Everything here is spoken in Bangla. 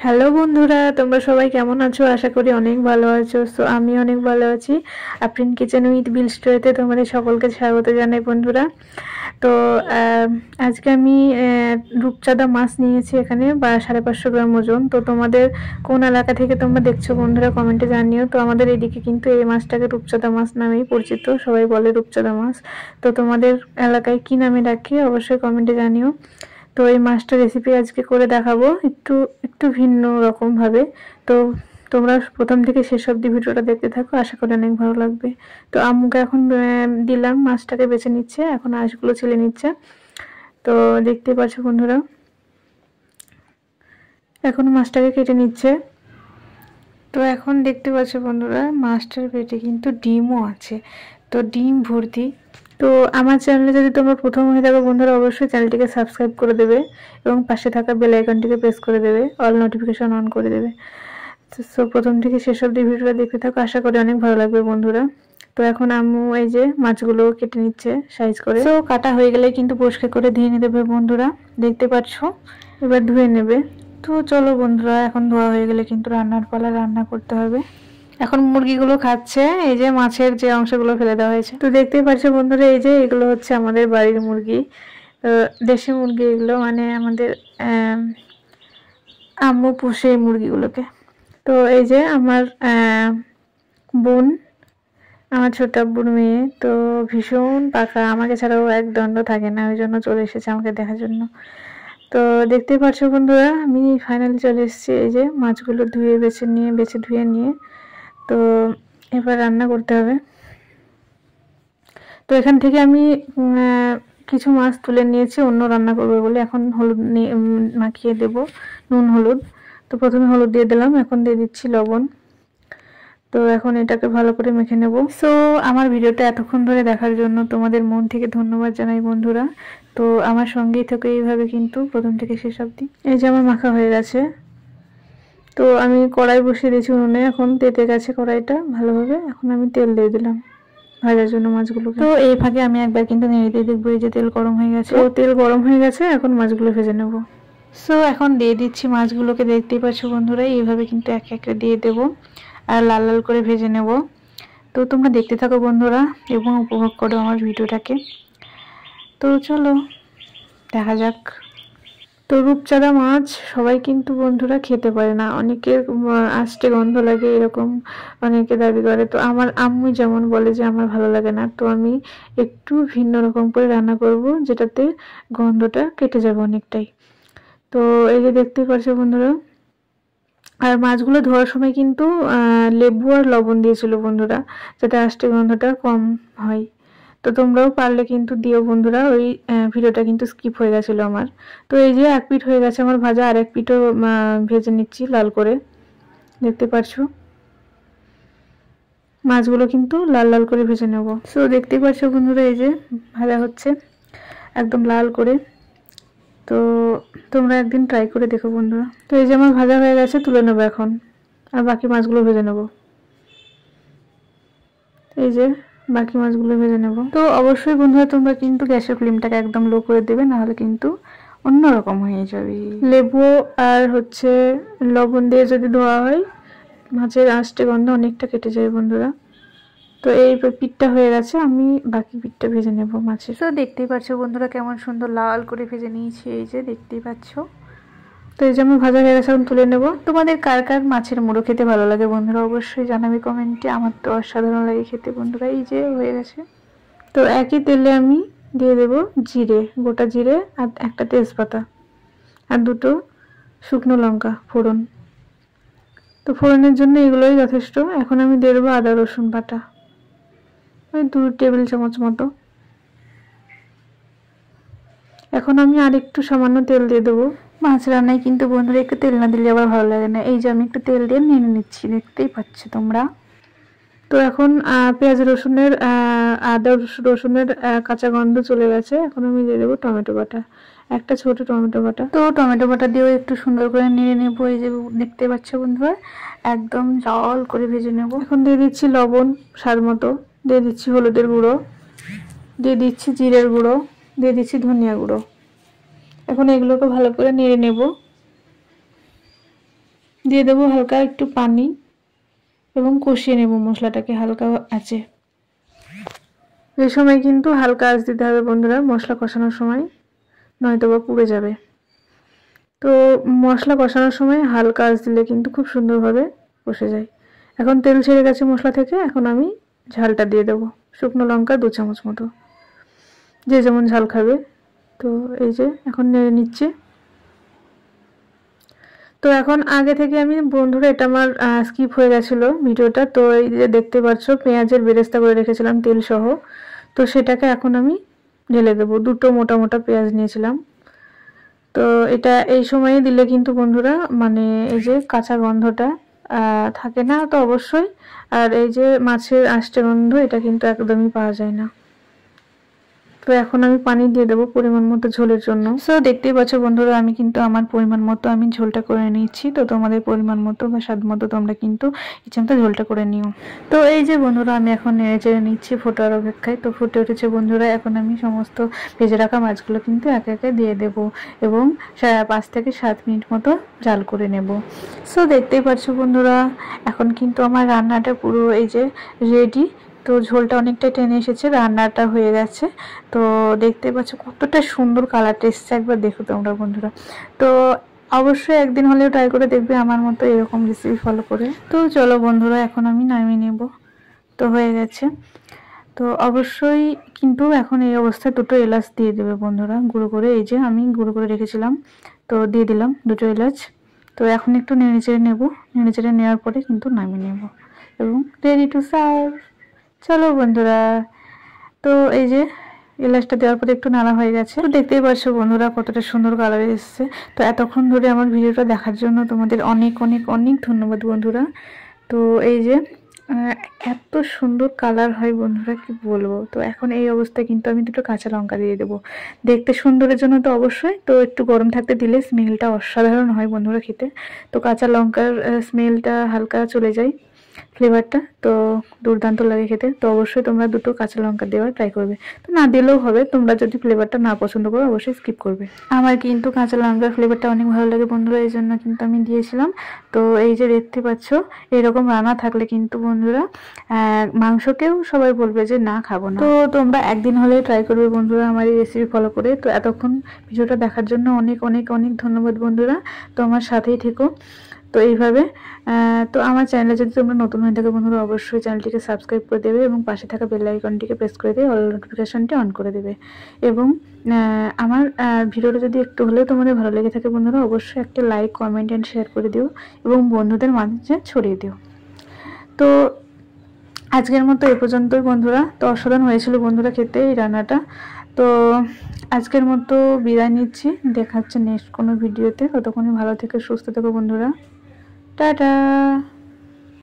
হ্যালো বন্ধুরা, তোমরা সবাই কেমন আছো? আশা করি অনেক ভালো আছো। সো আমি অনেক ভালো আছি। আফরিন কিচেন উইথ বিল স্টোরিতে তোমাদের সকলকে স্বাগত জানাই বন্ধুরা। তো আজকে আমি রূপচাঁদা মাছ নিয়েছি এখানে 550 গ্রাম ওজন। তো তোমাদের কোন এলাকা থেকে তোমরা দেখছো বন্ধুরা কমেন্টে জানিও। তো আমাদের এদিকে কিন্তু এই মাছটাকে রূপচাঁদা মাছ নামেই পরিচিত, সবাই বলে রূপচাঁদা মাছ। তো তোমাদের এলাকায় কি নামে ডাকে অবশ্যই কমেন্টে জানিও। তো এই মাছটা রেসিপি আজকে করে দেখাবো একটু একটু ভিন্ন রকম ভাবে। তো তোমরা প্রথম থেকে শেষ অবধি ভিডিওটা দেখতে থাকো, আশা করি অনেক ভালো লাগবে। তো আম্মুকে এখন দিলাম, মাছটাকে বেছে নিচ্ছে, এখন আঁশগুলো ছিলে নিচ্ছে। তো দেখতে পাচ্ছ বন্ধুরা, এখন মাছটাকে কেটে নিচ্ছে। তো এখন দেখতে পাচ্ছ বন্ধুরা, মাছটার পেটে কিন্তু ডিমও আছে, তো ডিম ভর্তি। তো আমার চ্যানেলে যদি তোমরা প্রথম হয়ে থাকো বন্ধুরা, অবশ্যই চ্যানেলটিকে সাবস্ক্রাইব করে দেবে এবং পাশে থাকা বেল আইকনটিকে প্রেস করে দেবে, অল নোটিফিকেশন অন করে দেবে। তো প্রথম থেকে শেষ অবধি ভিডিওটা দেখতে থাকো, আশা করি অনেক ভালো লাগবে বন্ধুরা। তো এখন আম্মু এই যে মাছগুলো কেটে নিচ্ছে সাইজ করে। তো কাটা হয়ে গেলে কিন্তু পরিষ্কার করে ধুয়ে নিতে হবে বন্ধুরা, দেখতে পাচ্ছ। এবার ধুয়ে নেবে। তো চলো বন্ধুরা, এখন ধোয়া হয়ে গেলে কিন্তু রান্নার পালা, রান্না করতে হবে। এখন মুরগিগুলো খাচ্ছে, এই যে মাছের যে অংশগুলো ফেলে দেওয়া হয়েছে। তো দেখতেই পাচ্ছ বন্ধুরা, এই যে এগুলো হচ্ছে আমাদের বাড়ির মুরগি, দেশি মুরগি এগুলো, মানে আমাদের আম্মু পোষে এই মুরগিগুলোকে। তো এই যে আমার বোন, আমার ছোট আব্বুর মেয়ে, তো ভীষণ পাকা, আমাকে ছাড়াও এক দণ্ড থাকে না, ওই জন্য চলে এসেছে আমাকে দেখার জন্য। তো দেখতেই পাচ্ছ বন্ধুরা, আমি ফাইনালি চলে এসেছি। এই যে মাছগুলো ধুয়ে বেছে ধুয়ে নিয়ে তো এবার রান্না করতে হবে। তো এখান থেকে আমি কিছু মাছ তুলে নিয়েছি অন্য রান্না করবো বলে। এখন হলুদ মাখিয়ে দেব, নুন হলুদ। তো প্রথমে হলুদ দিয়ে দিলাম, এখন দিয়ে দিচ্ছি লবণ। তো এখন এটাকে ভালো করে মেখে নেব। সো আমার ভিডিওটা এতক্ষণ ধরে দেখার জন্য তোমাদের মন থেকে ধন্যবাদ জানাই বন্ধুরা। তো আমার সঙ্গেই থেকে এইভাবে কিন্তু প্রথম থেকে শেষ অবধি। এই যে আমার মাখা হয়ে গেছে। তো আমি কড়াই বসিয়ে দিয়েছি উনুনে, এখন তেতে গেছে কড়াইটা ভালোভাবে। এখন আমি তেল দিয়ে দিলাম ভাজার জন্য মাছগুলো। তো এই ফাঁকে আমি একবার কিন্তু নেড়ে দিয়ে দেখবো এই যে তেল গরম হয়ে গেছে। তো তেল গরম হয়ে গেছে, এখন মাছগুলো ভেজে নেব। সো এখন দিয়ে দিচ্ছি মাছগুলোকে, দেখতেই পাচ্ছ বন্ধুরা, এইভাবে কিন্তু এক একে দিয়ে দেব আর লাল লাল করে ভেজে নেব। তো তোমরা দেখতে থাকো বন্ধুরা এবং উপভোগ করো আমার ভিডিওটাকে। তো চলো দেখা যাক। তো রূপচাঁদা মাছ সবাই কিন্তু বন্ধুরা খেতে পারে না, অনেকের আষ্টে গন্ধ লাগে এরকম অনেকে দাবি করে। তো আমার আম্মু যেমন বলে যে আমার ভালো লাগে না, তো আমি একটু ভিন্ন রকম করে রান্না করব, যেটাতে গন্ধটা কেটে যাবে অনেকটাই। তো এই যে দেখতেই পাচ্ছ বন্ধুরা, আর মাছগুলো ধোয়ার সময় কিন্তু লেবু আর লবণ দিয়েছিল বন্ধুরা, যাতে আষ্টে গন্ধটা কম হয়। তো তোমরাও পারলে কিন্তু দিও বন্ধুরা। ওই ভিডিওটা কিন্তু স্কিপ হয়ে গেছিল আমার। তো এই যে এক পিঠ হয়ে গেছে আমার ভাজা, আর এক পিঠও ভেজে নিচ্ছি লাল করে, দেখতে পাচ্ছ। মাছগুলো কিন্তু লাল লাল করে ভেজে নেব। সো দেখতেই পাচ্ছ বন্ধুরা, এই যে ভাজা হচ্ছে একদম লাল করে। তো তোমরা একদিন ট্রাই করে দেখো বন্ধুরা। তো এই যে আমার ভাজা হয়ে গেছে, তুলে নেবো এখন, আর বাকি মাছগুলো ভেজে নেব। এই যে বাকি মাছগুলো ভেজে নেব। তো অবশ্যই বন্ধুরা তোমরা কিন্তু গ্যাসের ফ্লেমটাকে একদম লো করে দেবে, নাহলে কিন্তু অন্যরকম হয়ে যাবে। লেবু আর হচ্ছে লবণ দিয়ে যদি ধোয়া হয়, মাছের আঁশটে গন্ধ অনেকটা কেটে যায় বন্ধুরা। তো এই পিঠটা হয়ে গেছে, আমি বাকি পিঠটা ভেজে নেব মাছের। তো দেখতেই পাচ্ছ বন্ধুরা কেমন সুন্দর লাল করে ভেজে নিয়েছি, এই যে দেখতেই পাচ্ছ। তো এই যে আমার ভাজা হয়ে গেছে, এখন তুলে নেব। তোমাদের কার কার মাছের মুড়ো খেতে ভালো লাগে বন্ধুরা, অবশ্যই জানাবে কমেন্টে। আমার তো অসাধারণ লাগে খেতে বন্ধুরা। এই যে হয়ে গেছে। তো একই তেলে আমি দিয়ে দেব জিরে, গোটা জিরে, আর একটা তেজপাতা, আর দুটো শুকনো লঙ্কা ফোড়ন। তো ফোড়নের জন্য এগুলোই যথেষ্ট। এখন আমি দিয়ে দেবো আদা রসুন বাটা, ওই 2 টেবিল চামচ মতো। এখন আমি আরেকটু সামান্য তেল দিয়ে দেবো। মাছ রান্নায় কিন্তু বন্ধুরা একটু তেল না দিলে আবার ভালো লাগে না। এই যে আমি একটু তেল দিয়ে নিয়ে নিচ্ছি, দেখতেই পাচ্ছ তোমরা। তো এখন পেঁয়াজ রসুনের আদা রসুনের কাঁচা গন্ধ চলে গেছে। এখন আমি দিয়ে দেবো টমেটো বাটা, একটা ছোট টমেটো বাটা। তো টমেটো বাটা দিয়েও একটু সুন্দর করে নেড়ে নেবো। এই যে দেখতে পাচ্ছ বন্ধুরা, একদম লাল করে ভেজে নেব। এখন দিয়ে দিচ্ছি লবণ স্বাদ মতো, দিয়ে দিচ্ছি হলুদের গুঁড়ো, দিয়ে দিচ্ছি জিরের গুঁড়ো, দিয়ে দিচ্ছি ধনিয়া গুঁড়ো। এখন এগুলোকে ভালো করে নেড়ে নেব। দিয়ে দেবো হালকা একটু পানি এবং কষিয়ে নেব মশলাটাকে হালকা আঁচে। এই সময় কিন্তু হালকা আঁচ দিতে হবে বন্ধুরা মশলা কষানোর সময়, নয়তো বা পুড়ে যাবে। তো মশলা কষানোর সময় হালকা আঁচ দিলে কিন্তু খুব সুন্দরভাবে কষে যায়। এখন তেল ছেড়ে গেছে মশলা থেকে, এখন আমি ঝালটা দিয়ে দেবো। শুকনো লঙ্কা 2 চামচ মতো, যে যেমন ঝাল খাবে। তো এই যে এখন নেড়ে নিচ্ছে। তো এখন আগে থেকে আমি বন্ধুরা এটা আমার স্কিপ হয়ে গেছিলো ভিডিওটা, তো এই যে দেখতে পাচ্ছ পেঁয়াজের বেরেস্তা করে রেখেছিলাম তেল সহ, তো সেটাকে এখন আমি ঢেলে দেবো। 2টো মোটা মোটা পেঁয়াজ নিয়েছিলাম। তো এটা এই সময়ে দিলে কিন্তু বন্ধুরা মানে এই যে কাঁচা গন্ধটা থাকে না তো অবশ্যই, আর এই যে মাছের আষ্টে গন্ধ এটা কিন্তু একদমই পাওয়া যায় না। তো এখন আমি পানি দিয়ে দেবো পরিমাণ মতো ঝোলের জন্য। সো দেখতেই পাচ্ছ বন্ধুরা আমি কিন্তু আমার পরিমাণ মতো আমি ঝোলটা করে নিচ্ছি। তো তোমাদের পরিমাণ মতো বা স্বাদ মতো তোমরা কিন্তু ইচ্ছে মতো ঝোলটা করে নিও। তো এই যে বন্ধুরা আমি এখন নেড়ে চেড়ে নিচ্ছি ফোটার অপেক্ষায়। তো ফুটে উঠেছে বন্ধুরা, এখন আমি সমস্ত ভেজে রাখা মাছগুলো কিন্তু একে একে দিয়ে দেব এবং 5 থেকে 7 মিনিট মতো জাল করে নেব। সো দেখতেই পাচ্ছ বন্ধুরা এখন কিন্তু আমার রান্নাটা পুরো এই যে রেডি। তো ঝোলটা অনেকটাই টেনে এসেছে, রান্নাটা হয়ে গেছে। তো দেখতে পাচ্ছ কতটা সুন্দর কালারটা এসছে, একবার দেখো তোমরা বন্ধুরা। তো অবশ্যই একদিন হলেও ট্রাই করে দেখবে আমার মতো এরকম রেসিপি ফলো করে। তো চলো বন্ধুরা এখন আমি নামিয়ে নেব। তো হয়ে গেছে। তো অবশ্যই কিন্তু এখন এই অবস্থায় 2টো এলাচ দিয়ে দেবে বন্ধুরা গুঁড়ো করে, এই যে আমি গুঁড়ো করে রেখেছিলাম তো দিয়ে দিলাম 2টো এলাচ। তো এখন একটু নেড়ে চেড়ে নেব, নেড়ে চেড়ে নেওয়ার পরে কিন্তু নামিয়ে নেব এবং রেডি টু সার্ভ। চলো বন্ধুরা, তো এই যে এলাচটা দেওয়ার পরে একটু নাড়া হয়ে গেছে। তো দেখতেই পাচ্ছ বন্ধুরা কতটা সুন্দর কালার এসেছে। তো এতক্ষণ ধরে আমার ভিডিওটা দেখার জন্য তোমাদের অনেক অনেক অনেক ধন্যবাদ বন্ধুরা। তো এই যে এত সুন্দর কালার হয় বন্ধুরা কি বলবো। তো এখন এই অবস্থায় কিন্তু আমি 2টো কাঁচা লঙ্কা দিয়ে দেবো, দেখতে সুন্দরের জন্য তো অবশ্যই। তো একটু গরম থাকতে দিলে স্মেলটা অসাধারণ হয় বন্ধুরা খেতে। তো কাঁচা লঙ্কার স্মেলটা হালকা চলে যায়, ফ্লেভারটা তো দুর্দান্ত লাগে খেতে। তো অবশ্যই তোমরা 2টো কাঁচা লঙ্কা দেওয়ার ট্রাই করবে। তো না দিলেও হবে, তোমরা যদি ফ্লেভারটা না পছন্দ করো অবশ্যই স্কিপ করবে। আমার কিন্তু কাঁচা লঙ্কার ফ্লেভারটা অনেক ভালো লাগে বন্ধুরা, এই জন্য কিন্তু আমি দিয়েছিলাম। তো এই যে দেখতে পাচ্ছ এরকম রান্না থাকলে কিন্তু বন্ধুরা মাংসকেও সবাই বলবে যে না খাবো না। তো তোমরা একদিন হলে ট্রাই করবে বন্ধুরা আমার এই রেসিপি ফলো করে। তো এতক্ষণ ভিডিওটা দেখার জন্য অনেক অনেক অনেক ধন্যবাদ বন্ধুরা। তো আমার সাথেই থেকো তো এইভাবে। তো আমার চ্যানেলে যদি তোমরা নতুন হয়ে থাকো বন্ধুরা অবশ্যই চ্যানেলটিকে সাবস্ক্রাইব করে দেবে এবং পাশে থাকা বেল আইকনটিকে প্রেস করে দিয়ে অল নোটিফিকেশনটি অন করে দেবে। এবং আমার ভিডিওটা যদি একটু হলেও তোমাদের ভালো লেগে থাকে বন্ধুরা অবশ্যই একটা লাইক কমেন্ট অ্যান্ড শেয়ার করে দিও এবং বন্ধুদের মাঝে ছড়িয়ে দিও। তো আজকের মতো এ পর্যন্তই বন্ধুরা। তো অসাধারণ হয়েছিল বন্ধুরা খেতে এই রান্নাটা। তো আজকের মতো বিদায় নিচ্ছি, দেখা হচ্ছে নেক্সট কোনো ভিডিওতে। ততক্ষণই ভালো থেকে সুস্থ থেকো বন্ধুরা, টাটা।